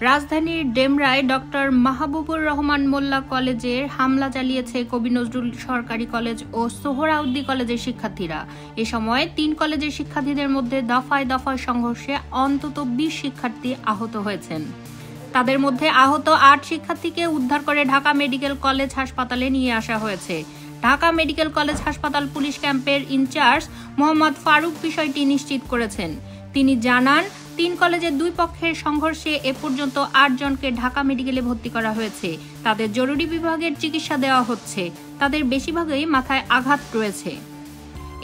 রাজধানীর ডেমরায় ডক্টর মাহবুবুর রহমান মোল্লা কলেজের হামলা চালিয়েছে কবি নজরুল সরকারি কলেজ ও সোহরাওয়ার্দী কলেজের শিক্ষার্থীরা। এ সময় 3 কলেজের শিক্ষার্থীদের মধ্যে দফায় দফায় সংঘর্ষে অন্তত 20 শিক্ষার্থী আহত হয়েছেন। তাদের মধ্যে আহত 8 শিক্ষার্থীকে উদ্ধার করে ঢাকা মেডিকেল কলেজ হাসপাতালে নিয়ে আসা হয়েছে। ঢাকা মেডিকেল কলেজ হাসপাতাল পুলিশ ক্যাম্পের ইনচার্জ মোহাম্মদ ফারুক বিষয়টি নিশ্চিত করেছেন। তিনি জানান, 3 কলেজের 2 পক্ষের সংঘর্ষে এ পর্যন্ত 8 জনকে ঢাকা মেডিকেলে ভর্তি করা হয়েছে। তাদের জরুরি বিভাগের চিকিৎসা দেওয়া হচ্ছে। তাদের বেশিরভাগই মাথায় আঘাত রয়েছে।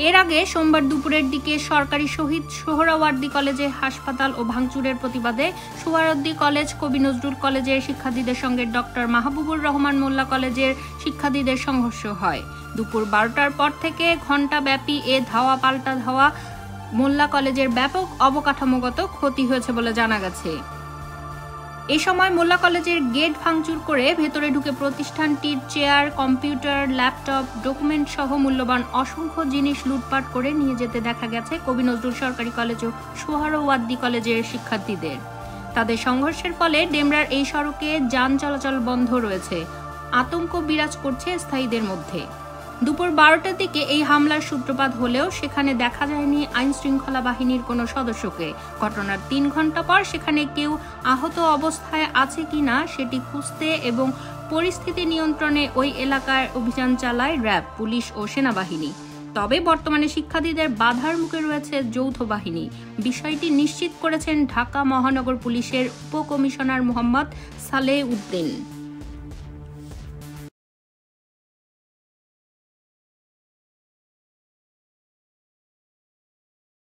এর আগে সোমবার দুপুরের দিকে সরকারি শহীদ সোহরাওয়ার্দী কলেজে হাসপাতাল ও ভাঙচুরের প্রতিবাদে সোহরাওয়ার্দী কলেজ, কবি নজরুল কলেজের শিক্ষার্থীদের সঙ্গে ডক্টর মাহবুবুর রহমান মোল্লা কলেজের শিক্ষার্থীদের সংঘর্ষ হয়। দুপুর 12টার পর থেকে ঘণ্টাব্যাপী এ ধাওয়া পাল্টা ধাওয়া মোল্লা কলেজের ব্যাপক অবকাঠামোগত ক্ষতি হয়েছে বলে জানা গেছে। এ সময় মোল্লা কলেজের গেট ভাঙচুর করে ভেতরে ঢুকে প্রতিষ্ঠানটির চেয়ার, কম্পিউটার, ল্যাপটপ, ডকুমেন্ট সহ মূল্যবান অসংখ্য জিনিস লুটপাট করে নিয়ে যেতে দেখা গেছে কবি নজরুল সরকারি কলেজ ও সোহরাওয়ার্দী কলেজের শিক্ষার্থীদের। তাদের সংঘর্ষের ফলে ডেমরার এই সড়কে যান চলাচল বন্ধ রয়েছে। আতঙ্ক বিরাজ করছে স্থায়ীদের মধ্যে। দুপুর 12টার দিকে এই হামলার সূত্রপাত হলেও সেখানে দেখা যায়নি আইনশৃঙ্খলা বাহিনীর কোনো সদস্যকে। ঘটনার 3 ঘণ্টা পর সেখানে কেউ আহত অবস্থায় আছে কিনা সেটি খুঁজতে এবং পরিস্থিতি নিয়ন্ত্রণে ওই এলাকায় অভিযান চালায় র্যাব, পুলিশ ও সেনাবাহিনী। তবে বর্তমানে শিক্ষার্থীদের বাধার মুখে রয়েছে যৌথ বাহিনী। বিষয়টি নিশ্চিত করেছেন ঢাকা মহানগর পুলিশের উপকমিশনার মোহাম্মদ সালেহ উদ্দিন।